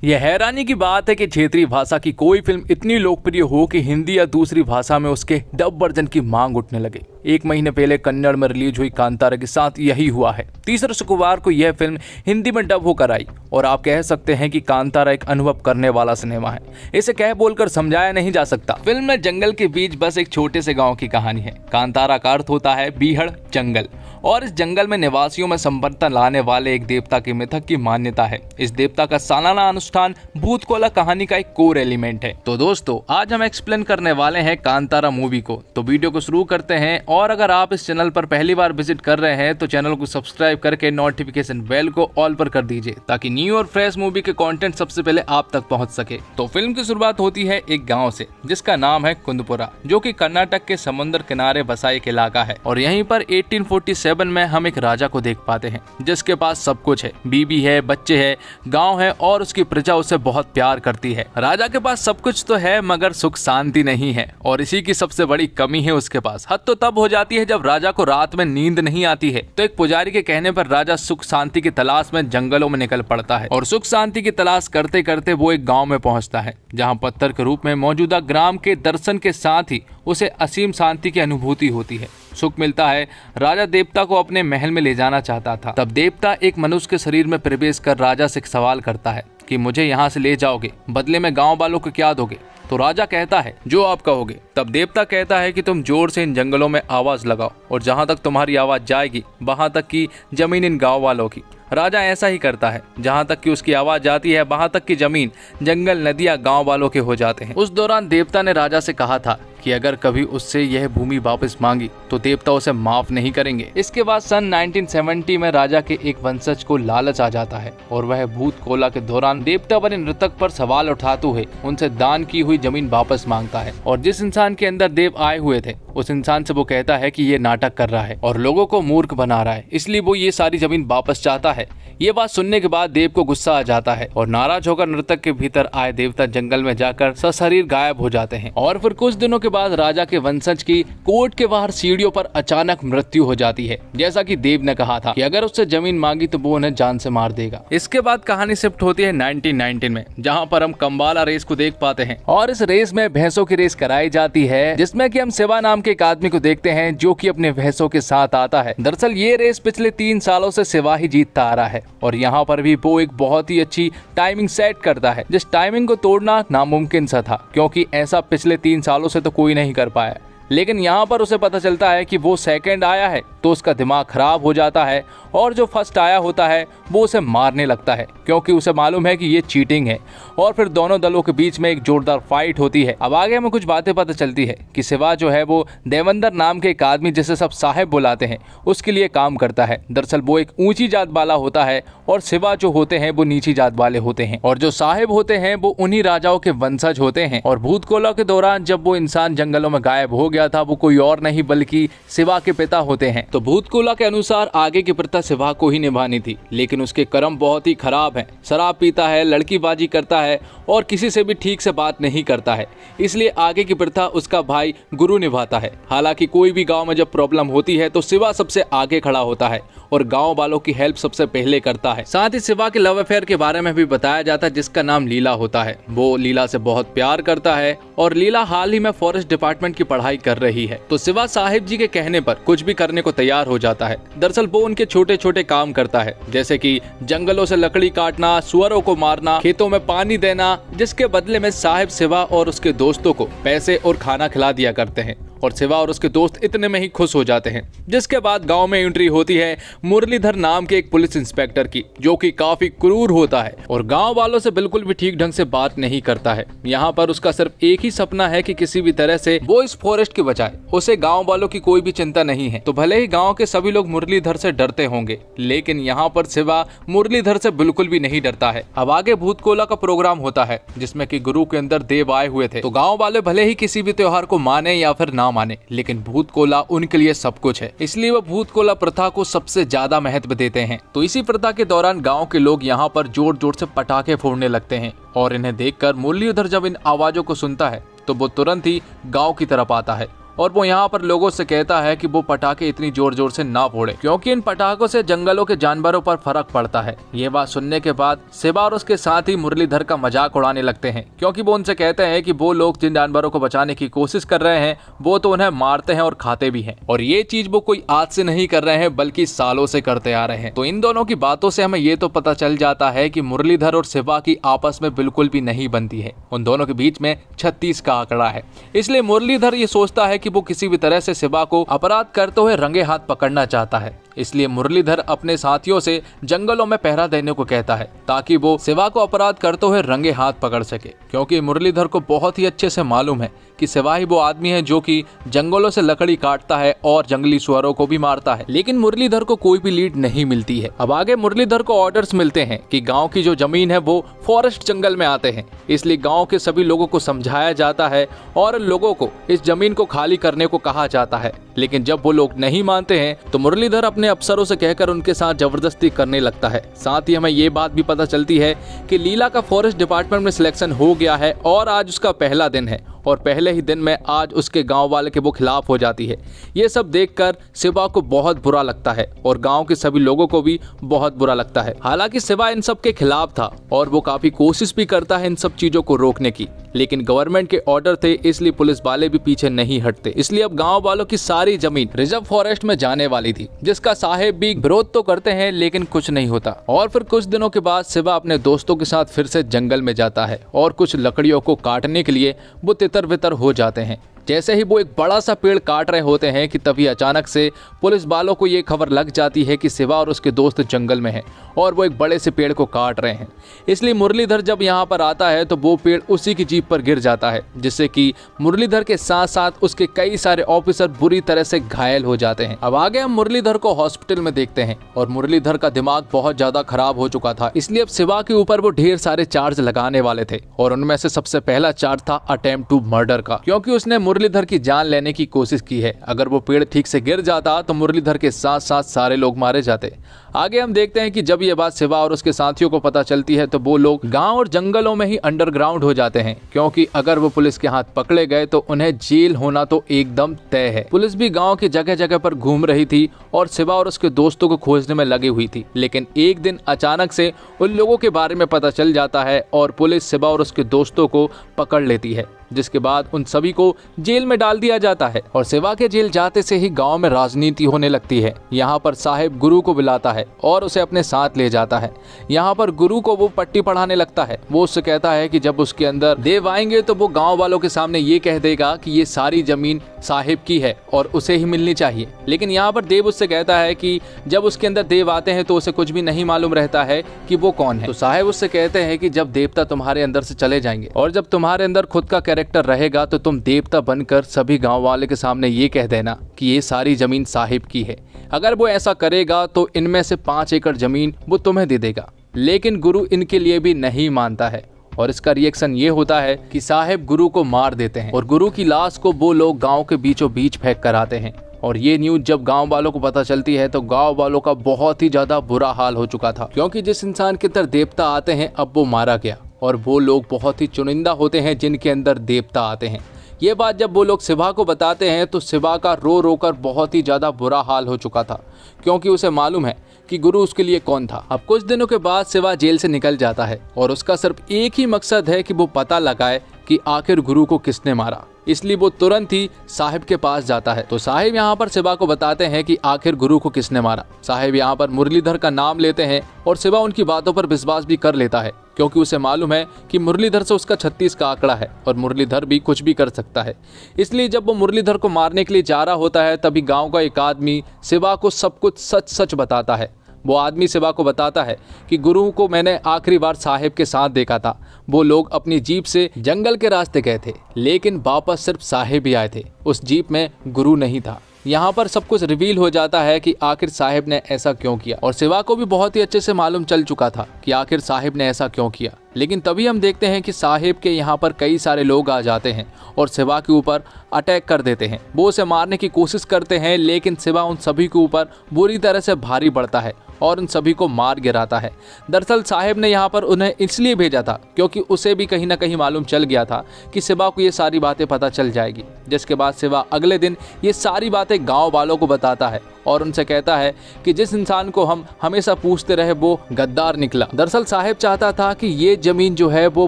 यह हैरानी की बात है कि क्षेत्रीय भाषा की कोई फिल्म इतनी लोकप्रिय हो कि हिंदी या दूसरी भाषा में उसके डब वर्जन की मांग उठने लगे। 1 महीने पहले कन्नड़ में रिलीज हुई कांतारा के साथ यही हुआ है। तीसरे शुक्रवार को यह फिल्म हिंदी में डब होकर आई और आप कह सकते हैं कि कांतारा एक अनुभव करने वाला सिनेमा है। इसे कह बोलकर समझाया नहीं जा सकता। फिल्म में जंगल के बीच बस एक छोटे से गाँव की कहानी है। कांतारा का अर्थ होता है बीहड़, जंगल, और इस जंगल में निवासियों में संपन्नता लाने वाले एक देवता के मिथक की मान्यता है। इस देवता का सालाना अनुष्ठान भूतकोला कहानी का एक कोर एलिमेंट है। तो दोस्तों, आज हम एक्सप्लेन करने वाले हैं कांतारा मूवी को। तो वीडियो को शुरू करते हैं। और अगर आप इस चैनल पर पहली बार विजिट कर रहे हैं तो चैनल को सब्सक्राइब करके नोटिफिकेशन बेल को ऑल पर कर दीजिए ताकि न्यू और फ्रेश मूवी के कंटेंट सबसे पहले आप तक पहुंच सके। तो फिल्म की शुरुआत होती है एक गाँव से जिसका नाम है कुंदपुरा, जो की कर्नाटक के समुद्र किनारे बसा एक इलाका है। और यहीं पर 1847 में हम एक राजा को देख पाते हैं जिसके पास सब कुछ है, बीबी है, बच्चे है, गांव है और उसकी प्रजा उसे बहुत प्यार करती है। राजा के पास सब कुछ तो है मगर सुख शांति नहीं है और इसी की सबसे बड़ी कमी है उसके पास। हद तो तब हो जाती है जब राजा को रात में नींद नहीं आती है तो एक पुजारी के कहने पर राजा सुख शांति की तलाश में जंगलों में निकल पड़ता है। और सुख शांति की तलाश करते करते वो एक गाँव में पहुँचता है जहाँ पत्थर के रूप में मौजूदा ग्राम के दर्शन के साथ ही उसे असीम शांति की अनुभूति होती है, सुख मिलता है। राजा देवता को अपने महल में ले जाना चाहता था। तब देवता एक मनुष्य के शरीर में प्रवेश कर राजा से एक सवाल करता है कि मुझे यहाँ से ले जाओगे, बदले में गांव वालों को क्या दोगे? तो राजा कहता है जो आप कहोगे। तब देवता कहता है कि तुम जोर से इन जंगलों में आवाज लगाओ और जहाँ तक तुम्हारी आवाज जाएगी वहां तक की जमीन इन गाँव वालों की। राजा ऐसा ही करता है, जहाँ तक कि उसकी आवाज जाती है वहां तक की जमीन, जंगल, नदियां गांव वालों के हो जाते हैं। उस दौरान देवता ने राजा से कहा था कि अगर कभी उससे यह भूमि वापस मांगी तो देवता उसे माफ नहीं करेंगे। इसके बाद सन 1970 में राजा के एक वंशज को लालच आ जाता है और वह भूतकोला के दौरान देवता बने नृतक पर सवाल उठाते हुए उनसे दान की हुई जमीन वापस मांगता है। और जिस इंसान के अंदर देव आए हुए थे उस इंसान से वो कहता है कि ये नाटक कर रहा है और लोगों को मूर्ख बना रहा है, इसलिए वो ये सारी जमीन वापस चाहता है। ये बात सुनने के बाद देव को गुस्सा आ जाता है और नाराज होकर नृतक के भीतर आए देवता जंगल में जाकर सशरीर गायब हो जाते हैं। और फिर कुछ दिनों के बाद राजा के वंशज की कोर्ट के बाहर सीढ़ियों पर अचानक मृत्यु हो जाती है, जैसा कि देव ने कहा था कि अगर उससे जमीन मांगी तो वो उन्हें जान से मार देगा। इसके बाद कहानी शिफ्ट होती है 1919 में, जहाँ पर हम कंबाला रेस को देख पाते हैं। और इस रेस में भैंसों की रेस कराई जाती है जिसमें कि हम शिवा नाम के एक आदमी को देखते हैं जो कि अपने भैंसों के साथ आता है। दरअसल ये रेस पिछले 3 सालों से शिवा ही जीतता आ रहा है और यहाँ पर भी वो एक बहुत ही अच्छी टाइमिंग सेट करता है जिस टाइमिंग को तोड़ना नामुमकिन सा था क्योंकि ऐसा पिछले 3 सालों से तो कोई नहीं कर पाया। लेकिन यहाँ पर उसे पता चलता है कि वो सेकंड आया है तो उसका दिमाग खराब हो जाता है और जो फर्स्ट आया होता है वो उसे मारने लगता है क्योंकि उसे मालूम है कि ये चीटिंग है। और फिर दोनों दलों के बीच में एक जोरदार फाइट होती है। अब आगे हमें कुछ बातें पता चलती है कि शिवा जो है वो देवेंद्र नाम के एक आदमी जिसे सब साहेब बुलाते हैं उसके लिए काम करता है। दरअसल वो एक ऊंची जात वाला होता है और शिवा जो होते हैं वो नीची जात वाले होते हैं और जो साहेब होते हैं वो उन्हीं राजाओं के वंशज होते हैं। और भूतकोला के दौरान जब वो इंसान जंगलों में गायब हो गया था वो कोई और नहीं बल्कि शिवा के पिता होते हैं। तो भूतकोला के अनुसार आगे की प्रथा शिवा को ही निभानी थी, लेकिन उसके कर्म बहुत ही खराब हैं। शराब पीता है, लड़कीबाजी करता है और किसी से भी ठीक से बात नहीं करता है, इसलिए आगे की प्रथा उसका भाई गुरु निभाता है। हालांकि कोई भी गांव में जब प्रॉब्लम होती है तो शिवा सबसे आगे खड़ा होता है और गांव वालों की हेल्प सबसे पहले करता है। साथ ही शिवा के लव अफेयर के बारे में भी बताया जाता है जिसका नाम लीला होता है। वो लीला से बहुत प्यार करता है और लीला हाल ही में फॉरेस्ट डिपार्टमेंट की पढ़ाई कर रही है। तो शिवा साहिब जी के कहने पर कुछ भी करने को तैयार हो जाता है। दरअसल वो उनके छोटे छोटे काम करता है जैसे कि जंगलों से लकड़ी काटना, सुअरों को मारना, खेतों में पानी देना, जिसके बदले में साहिब शिवा और उसके दोस्तों को पैसे और खाना खिला दिया करते हैं और शिवा और उसके दोस्त इतने में ही खुश हो जाते हैं। जिसके बाद गांव में एंट्री होती है मुरलीधर नाम के एक पुलिस इंस्पेक्टर की जो कि काफी क्रूर होता है और गांव वालों से बिल्कुल भी ठीक ढंग से बात नहीं करता है। यहाँ पर उसका सिर्फ एक ही सपना है कि किसी भी तरह से वो इस फॉरेस्ट के बचाए, उसे गांव वालों की कोई भी चिंता नहीं है। तो भले ही गांव के सभी लोग मुरलीधर से डरते होंगे लेकिन यहाँ पर शिवा मुरलीधर से बिल्कुल भी नहीं डरता है। अब आगे भूतकोला का प्रोग्राम होता है जिसमें कि गुरु के अंदर देव आए हुए थे। तो गाँव वाले भले ही किसी भी त्योहार को माने या फिर ना माने लेकिन भूतकोला उनके लिए सब कुछ है, इसलिए वो भूतकोला प्रथा को सबसे ज्यादा महत्व देते हैं। तो इसी प्रथा के दौरान गांव के लोग यहाँ पर जोर जोर से पटाखे फोड़ने लगते हैं और इन्हें देखकर मुरलीधर जब इन आवाजों को सुनता है तो वो तुरंत ही गांव की तरफ आता है और वो यहाँ पर लोगों से कहता है कि वो पटाखे इतनी जोर जोर से ना फोड़े क्योंकि इन पटाखों से जंगलों के जानवरों पर फर्क पड़ता है। ये बात सुनने के बाद शिवा और उसके साथ ही मुरलीधर का मजाक उड़ाने लगते हैं क्योंकि वो उनसे कहते हैं कि वो लोग जिन जानवरों को बचाने की कोशिश कर रहे हैं वो तो उन्हें मारते हैं और खाते भी हैं, और ये चीज वो कोई आज से नहीं कर रहे हैं बल्कि सालों से करते आ रहे हैं। तो इन दोनों की बातों से हमें ये तो पता चल जाता है कि मुरलीधर और शिवा की आपस में बिल्कुल भी नहीं बनती है। उन दोनों के बीच में 36 का आंकड़ा है। इसलिए मुरलीधर ये सोचता है कि वो किसी भी तरह से शिवा को अपराध करते हुए रंगे हाथ पकड़ना चाहता है। इसलिए मुरलीधर अपने साथियों से जंगलों में पहरा देने को कहता है ताकि वो शिवा को अपराध करते हुए रंगे हाथ पकड़ सके, क्योंकि मुरलीधर को बहुत ही अच्छे से मालूम है कि शिवा ही वो आदमी है जो कि जंगलों से लकड़ी काटता है और जंगली सुअरों को भी मारता है। लेकिन मुरलीधर को कोई भी लीड नहीं मिलती है। अब आगे मुरलीधर को ऑर्डर्स मिलते हैं कि गांव की जो जमीन है वो फॉरेस्ट जंगल में आते हैं, इसलिए गांव के सभी लोगों को समझाया जाता है और लोगों को इस जमीन को खाली करने को कहा जाता है। लेकिन जब वो लोग नहीं मानते हैं तो मुरलीधर अपने अफसरों से कहकर उनके साथ जबरदस्ती करने लगता है। साथ ही हमें ये बात भी पता चलती है कि लीला का फॉरेस्ट डिपार्टमेंट में सिलेक्शन हो गया है और आज उसका पहला दिन है और पहले ही दिन में आज उसके गांव वाले के वो खिलाफ हो जाती है। ये सब देखकर शिवा को बहुत बुरा लगता है और गांव के सभी लोगों को भी बहुत बुरा लगता है। हालांकि शिवा इन सब के खिलाफ था और वो काफी कोशिश भी करता है इन सब चीजों को रोकने की, लेकिन गवर्नमेंट के ऑर्डर थे इसलिए पुलिस वाले भी पीछे नहीं हटते। इसलिए अब गांव वालों की सारी जमीन रिजर्व फॉरेस्ट में जाने वाली थी, जिसका साहेब भी विरोध तो करते हैं लेकिन कुछ नहीं होता। और फिर कुछ दिनों के बाद शिवा अपने दोस्तों के साथ फिर से जंगल में जाता है और कुछ लकड़ियों को काटने के लिए वो तितर बितर हो जाते हैं। जैसे ही वो एक बड़ा सा पेड़ काट रहे होते हैं कि तभी अचानक से पुलिस वालों को ये खबर लग जाती है कि शिवा और उसके दोस्त जंगल में हैं और वो एक बड़े से पेड़ को काट रहे हैं। इसलिए मुरलीधर जब यहाँ पर आता है तो वो पेड़ उसी की जीप पर गिर जाता है, जिससे कि मुरलीधर के साथ साथ उसके कई सारे ऑफिसर बुरी तरह से घायल हो जाते हैं। अब आगे हम मुरलीधर को हॉस्पिटल में देखते हैं और मुरलीधर का दिमाग बहुत ज्यादा खराब हो चुका था, इसलिए अब शिवा के ऊपर वो ढेर सारे चार्ज लगाने वाले थे और उनमें से सबसे पहला चार्ज था अटेम्प्ट टू मर्डर का, क्योंकि उसने मुरलीधर की जान लेने की कोशिश की है। अगर वो पेड़ ठीक से गिर जाता तो मुरलीधर के साथ साथ सारे लोग मारे जाते। आगे हम देखते हैं कि जब ये बात शिवा और उसके साथियों को पता चलती है तो वो लोग गांव और जंगलों में ही अंडरग्राउंड हो जाते हैं, क्योंकि अगर वो पुलिस के हाथ पकड़े गए तो उन्हें जेल होना तो एकदम तय है। पुलिस भी गांव की जगह जगह पर घूम रही थी और शिवा और उसके दोस्तों को खोजने में लगी हुई थी। लेकिन एक दिन अचानक से उन लोगों के बारे में पता चल जाता है और पुलिस शिवा और उसके दोस्तों को पकड़ लेती है, जिसके बाद उन सभी को जेल में डाल दिया जाता है। और शिवा के जेल जाते से ही गांव में राजनीति होने लगती है। यहाँ पर साहिब गुरु को बुलाता है और उसे अपने साथ ले जाता है। यहाँ पर गुरु को वो पट्टी पढ़ाने लगता है। वो उससे कहता है कि जब उसके अंदर देव आएंगे तो वो गांव वालों के सामने ये कह देगा कि ये सारी जमीन साहिब की है और उसे ही मिलनी चाहिए। लेकिन यहाँ पर देव उससे कहता है कि जब उसके अंदर देव आते हैं तो उसे कुछ भी नहीं मालूम रहता है कि वो कौन है। तो साहिब उससे कहते हैं कि जब देवता तुम्हारे अंदर से चले जाएंगे और जब तुम्हारे अंदर खुद का कैरेक्टर रहेगा तो तुम देवता बनकर सभी गांव वाले के सामने ये कह देना कि ये सारी जमीन साहिब की है। अगर वो ऐसा करेगा तो इनमें से 5 एकड़ जमीन वो तुम्हें दे देगा। लेकिन गुरु इनके लिए भी नहीं मानता है और इसका रिएक्शन ये होता है कि साहिब गुरु को मार देते हैं और गुरु की लाश को वो लोग गांव के बीचों बीच फेंक कर आते हैं। और ये न्यूज जब गांव वालों को पता चलती है तो गांव वालों का बहुत ही ज्यादा बुरा हाल हो चुका था, क्योंकि जिस इंसान के अंदर देवता आते हैं अब वो मारा गया और वो लोग बहुत ही चुनिंदा होते हैं जिनके अंदर देवता आते हैं। ये बात जब वो लोग शिवा को बताते हैं तो शिवा का रो रो कर बहुत ही ज़्यादा बुरा हाल हो चुका था, क्योंकि उसे मालूम है कि गुरु उसके लिए कौन था। अब कुछ दिनों के बाद शिवा जेल से निकल जाता है और उसका सिर्फ एक ही मकसद है कि वो पता लगाए कि आखिर गुरु को किसने मारा। इसलिए वो तुरंत ही साहिब के पास जाता है। तो साहिब यहाँ पर शिवा को बताते हैं कि आखिर गुरु को किसने मारा। साहिब यहाँ पर मुरलीधर का नाम लेते हैं और शिवा उनकी बातों पर विश्वास भी कर लेता है, क्योंकि उसे मालूम है कि मुरलीधर से उसका 36 का आंकड़ा है और मुरलीधर भी कुछ भी कर सकता है। इसलिए जब वो मुरलीधर को मारने के लिए जा रहा होता है तभी गाँव का एक आदमी शिवा को सब कुछ सच सच बताता है। वो आदमी शिवा को बताता है कि गुरु को मैंने आखिरी बार साहिब के साथ देखा था। वो लोग अपनी जीप से जंगल के रास्ते गए थे, लेकिन वापस सिर्फ साहिब ही आए थे। उस जीप में गुरु नहीं था। यहाँ पर सब कुछ रिवील हो जाता है कि आखिर साहिब ने ऐसा क्यों किया और शिवा को भी बहुत ही अच्छे से मालूम चल चुका था कि आखिर साहिब ने ऐसा क्यों किया। लेकिन तभी हम देखते हैं कि साहिब के यहाँ पर कई सारे लोग आ जाते हैं और शिवा के ऊपर अटैक कर देते हैं। वो उसे मारने की कोशिश करते हैं, लेकिन शिवा उन सभी के ऊपर बुरी तरह से भारी पड़ता है और उन सभी को मार गिराता है। दरअसल साहिब ने यहाँ पर उन्हें इसलिए भेजा था क्योंकि उसे भी कहीं ना कहीं मालूम चल गया था कि शिवा को ये सारी बातें पता चल जाएगी, जिसके बाद शिवा अगले दिन ये सारी बातें गांव वालों को बताता है और उनसे कहता है कि जिस इंसान को हम हमेशा पूछते रहे वो गद्दार निकला। दरअसल साहिब चाहता था कि ये जमीन जो है वो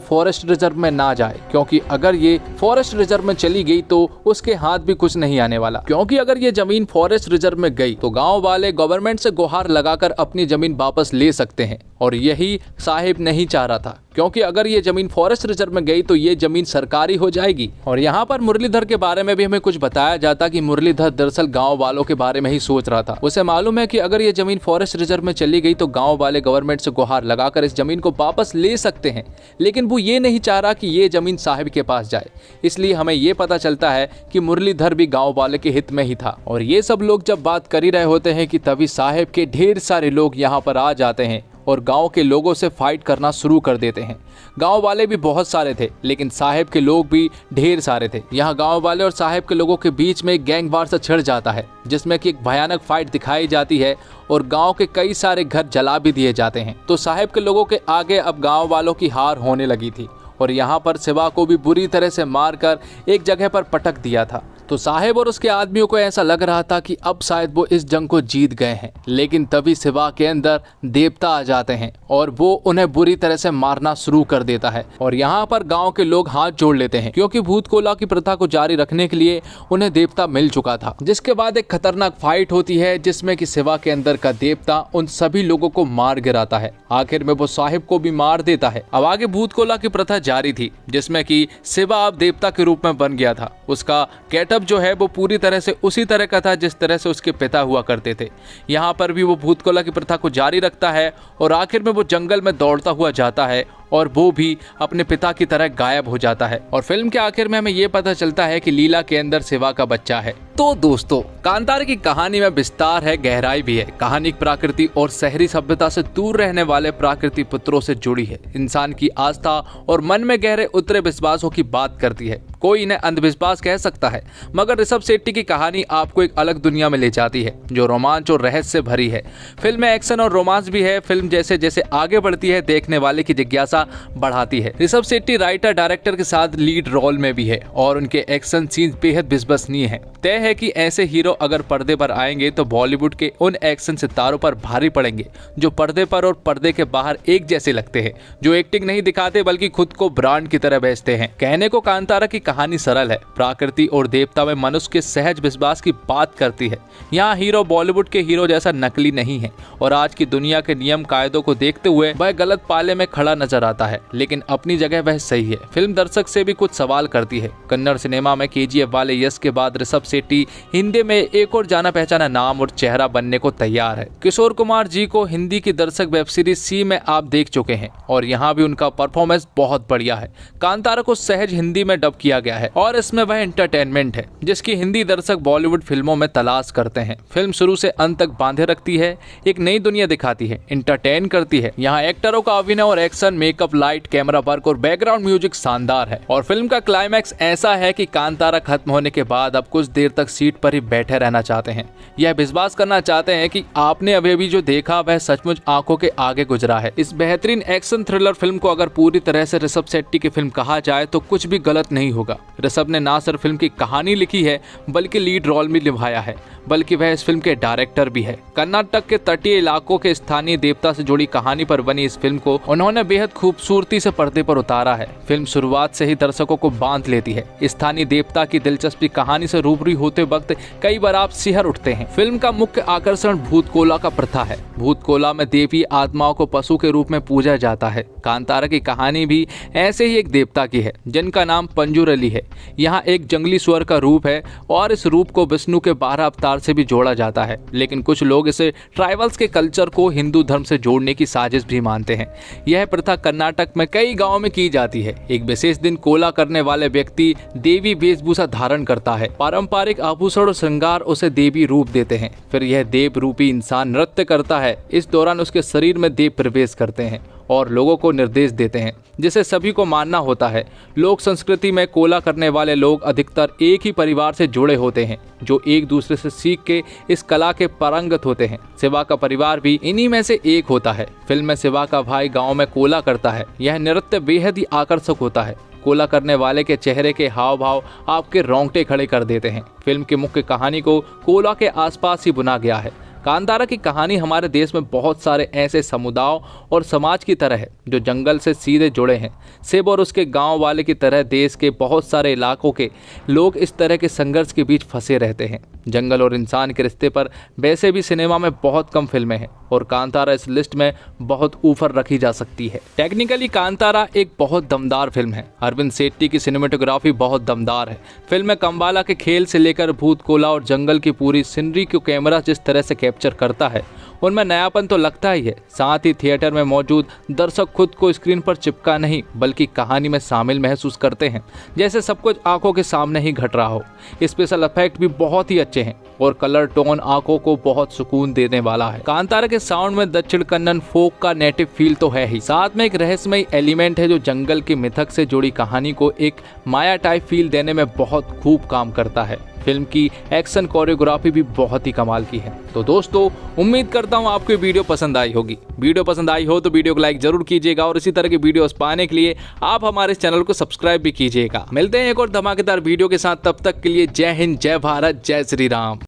फॉरेस्ट रिजर्व में ना जाए, क्योंकि अगर ये फॉरेस्ट रिजर्व में चली गई तो उसके हाथ भी कुछ नहीं आने वाला, क्योंकि अगर ये जमीन फॉरेस्ट रिजर्व में गई तो गाँव वाले गवर्नमेंट से गुहार लगाकर अपनी जमीन वापस ले सकते हैं, और यही साहिब नहीं चाह रहा था, क्योंकि अगर ये जमीन फॉरेस्ट रिजर्व में गई तो ये जमीन सरकारी हो जाएगी। और यहाँ पर मुरलीधर के बारे में भी हमें कुछ बताया जाता कि मुरलीधर दरअसल गांव वालों के बारे में ही सोच रहा था। उसे मालूम है कि अगर ये जमीन फॉरेस्ट रिजर्व में चली गई तो गांव वाले गवर्नमेंट से गुहार लगाकर इस जमीन को वापस ले सकते हैं, लेकिन वो ये नहीं चाह रहा कि ये जमीन साहिब के पास जाए। इसलिए हमें ये पता चलता है कि मुरलीधर भी गाँव वाले के हित में ही था। और ये सब लोग जब बात कर ही रहे होते हैं कि तभी साहिब के ढेर सारे लोग यहाँ पर आ जाते हैं और गांव के लोगों से फाइट करना शुरू कर देते हैं। गांव वाले भी बहुत सारे थे, लेकिन साहिब के लोग भी ढेर सारे थे। यहाँ गांव वाले और साहिब के लोगों के बीच में एक गैंग वार से छिड़ जाता है, जिसमें कि एक भयानक फाइट दिखाई जाती है और गांव के कई सारे घर जला भी दिए जाते हैं। तो साहिब के लोगों के आगे अब गांव वालों की हार होने लगी थी और यहाँ पर शिवा को भी बुरी तरह से मारकर एक जगह पर पटक दिया था। तो साहिब और उसके आदमियों को ऐसा लग रहा था कि अब शायद वो इस जंग को जीत गए हैं, लेकिन तभी शिवा के अंदर देवता आ जाते हैं और वो उन्हें बुरी तरह से मारना शुरू कर देता है। और यहाँ पर गांव के लोग हाथ जोड़ लेते हैं, क्योंकि भूत कोला की प्रथा को जारी रखने के लिए उन्हें देवता मिल चुका था। जिसके बाद एक खतरनाक फाइट होती है, जिसमें कि शिवा के अंदर का देवता उन सभी लोगों को मार गिराता है। आखिर में वो साहिब को भी मार देता है। अब आगे भूत कोला की प्रथा जारी थी, जिसमें कि शिवा अब देवता के रूप में बन गया था। उसका गेटअप जो है वो पूरी तरह से उसी तरह का था जिस तरह से उसके पिता हुआ करते थे। यहाँ पर भी वो भूत कोला की प्रथा को जारी रखता है और आखिर में वो जंगल में दौड़ता हुआ जाता है और वो भी अपने पिता की तरह गायब हो जाता है। और फिल्म के आखिर में हमें ये पता चलता है कि लीला के अंदर शिवा का बच्चा है। तो दोस्तों, कांतारा की कहानी में विस्तार है, गहराई भी है। कहानी प्रकृति और शहरी सभ्यता से दूर रहने वाले प्राकृतिक पुत्रों से जुड़ी है। इंसान की आस्था और मन में गहरे उतरे विश्वासों की बात करती है। कोई इन्हें अंधविश्वास कह सकता है, मगर ऋषभ शेट्टी की कहानी आपको एक अलग दुनिया में ले जाती है, जो रोमांच और रहस्य से भरी है। फिल्म में एक्शन और रोमांस भी है। फिल्म जैसे जैसे आगे बढ़ती है, देखने वाले की जिज्ञासा बढ़ाती है। ऋषभ शेट्टी राइटर डायरेक्टर के साथ लीड रोल में भी है और उनके एक्शन सीन्स बेहद विश्वसनीय है। तय है कि ऐसे हीरो अगर पर्दे पर आएंगे तो बॉलीवुड के उन एक्शन सितारों पर भारी पड़ेंगे जो पर्दे पर और पर्दे के बाहर एक जैसे लगते हैं, जो एक्टिंग नहीं दिखाते बल्कि खुद को ब्रांड की तरह बेचते हैं। कहने को कांतारा की कहानी सरल है, प्रकृति और देवता में मनुष्य के सहज विश्वास की बात करती है। यहाँ हीरो बॉलीवुड के हीरो जैसा नकली नहीं है और आज की दुनिया के नियम कायदों को देखते हुए वह गलत पाले में खड़ा नजर आता है, लेकिन अपनी जगह वह सही है। फिल्म दर्शक से भी कुछ सवाल करती है। कन्नड़ सिनेमा में केजीएफ वाले यश के बाद ऋषभ शेट्टी हिंदी में एक और जाना पहचाना नाम और चेहरा बनने को तैयार है। किशोर कुमार जी को हिंदी की दर्शक वेब सीरीज सी में आप देख चुके हैं और यहाँ भी उनका परफॉर्मेंस बहुत बढ़िया है। कांतारा को सहज हिंदी में डब किया गया है और इसमें वह एंटरटेनमेंट है जिसकी हिंदी दर्शक बॉलीवुड फिल्मों में तलाश करते हैं। फिल्म शुरू से अंत तक बांधे रखती है, एक नई दुनिया दिखाती है, एंटरटेन करती है। यहाँ एक्टरों का अभिनय और action, makeup, light, camera work और बैकग्राउंड म्यूजिक शानदार है। और फिल्म का क्लाइमैक्स ऐसा है कि कांतारा खत्म होने के बाद अब कुछ देर तक सीट पर ही बैठे रहना चाहते हैं। यह विश्वास करना चाहते हैं कि आपने अभी अभी जो देखा वह सचमुच आंखों के आगे गुजरा है। इस बेहतरीन एक्शन थ्रिलर फिल्म को अगर पूरी तरह से ऋषभ शेट्टी की फिल्म कहा जाए तो कुछ भी गलत नहीं होगा। ऋषभ ने ना सिर्फ फिल्म की कहानी लिखी है बल्कि लीड रोल भी निभाया है, बल्कि वह इस फिल्म के डायरेक्टर भी है। कर्नाटक के तटीय इलाकों के स्थानीय देवता से जुड़ी कहानी पर बनी इस फिल्म को उन्होंने बेहद खूबसूरती से पर्दे पर उतारा है। फिल्म शुरुआत से ही दर्शकों को बांध लेती है। स्थानीय देवता की दिलचस्पी कहानी से रूबरू होते वक्त कई बार आप सिहर उठते हैं। फिल्म का मुख्य आकर्षण भूत कोला का प्रथा है। भूत कोला में देवी आत्माओं को पशु के रूप में पूजा जाता है। कांतारा की कहानी भी ऐसे ही एक देवता की है जिनका नाम पंजुरली है। यहाँ एक जंगली स्वर का रूप है और इस रूप को विष्णु के 12 अवतार से भी जोड़ा जाता है, लेकिन कुछ लोग इसे ट्राइबल्स के कल्चर को हिंदू धर्म से जोड़ने की साजिश भी मानते हैं। यह प्रथा कर्नाटक में कई गांवों में की जाती है। एक विशेष दिन कोला करने वाले व्यक्ति देवी वेशभूषा धारण करता है। पारंपरिक आभूषण और श्रृंगार उसे देवी रूप देते हैं। फिर यह देव रूपी इंसान नृत्य करता है। इस दौरान उसके शरीर में देव प्रवेश करते हैं और लोगों को निर्देश देते हैं जिसे सभी को मानना होता है। लोक संस्कृति में कोला करने वाले लोग अधिकतर एक ही परिवार से जुड़े होते हैं जो एक दूसरे से सीख के इस कला के पारंगत होते हैं। शिवा का परिवार भी इन्हीं में से एक होता है। फिल्म में शिवा का भाई गाँव में कोला करता है। यह नृत्य बेहद ही आकर्षक होता है। कोला करने वाले के चेहरे के हाव भाव आपके रोंगटे खड़े कर देते हैं। फिल्म की मुख्य कहानी को कोला के आसपास ही बुना गया है। कांतारा की कहानी हमारे देश में बहुत सारे ऐसे समुदायों और समाज की तरह है जो जंगल से सीधे जुड़े हैं। शिव और उसके गांव वाले की तरह देश के बहुत सारे इलाकों के लोग इस तरह के संघर्ष के बीच फंसे रहते हैं। जंगल और इंसान के रिश्ते पर वैसे भी सिनेमा में बहुत कम फिल्में हैं और कांतारा इस लिस्ट में बहुत ऊपर रखी जा सकती है। टेक्निकली कांतारा एक बहुत दमदार फिल्म है। अरविंद सेट्टी की सिनेमेटोग्राफी बहुत दमदार है। फिल्म में कंबाला के खेल से लेकर भूत, कोला और जंगल की पूरी सीनरी को कैमरा जिस तरह से कैप्चर करता है उनमें नयापन तो लगता ही है। साथ ही थिएटर में मौजूद दर्शक खुद को स्क्रीन पर चिपका नहीं बल्कि कहानी में शामिल महसूस करते हैं, जैसे सब कुछ आंखों के सामने ही घट रहा हो। स्पेशल इफेक्ट भी बहुत ही अच्छे हैं और कलर टोन आंखों को बहुत सुकून देने वाला है। कांतारा के साउंड में दक्षिण कन्नड़ फोक का नेटिव फील तो है ही, साथ में एक रहस्यमय एलिमेंट है जो जंगल की मिथक से जुड़ी कहानी को एक माया टाइप फील देने में बहुत खूब काम करता है। फिल्म की एक्शन कोरियोग्राफी भी बहुत ही कमाल की है। तो दोस्तों, उम्मीद करता हूँ आपको वीडियो पसंद आई होगी। वीडियो पसंद आई हो तो वीडियो को लाइक जरूर कीजिएगा और इसी तरह की वीडियोस पाने के लिए आप हमारे चैनल को सब्सक्राइब भी कीजिएगा। मिलते हैं एक और धमाकेदार वीडियो के साथ, तब तक के लिए जय हिंद, जय भारत, जय श्री राम।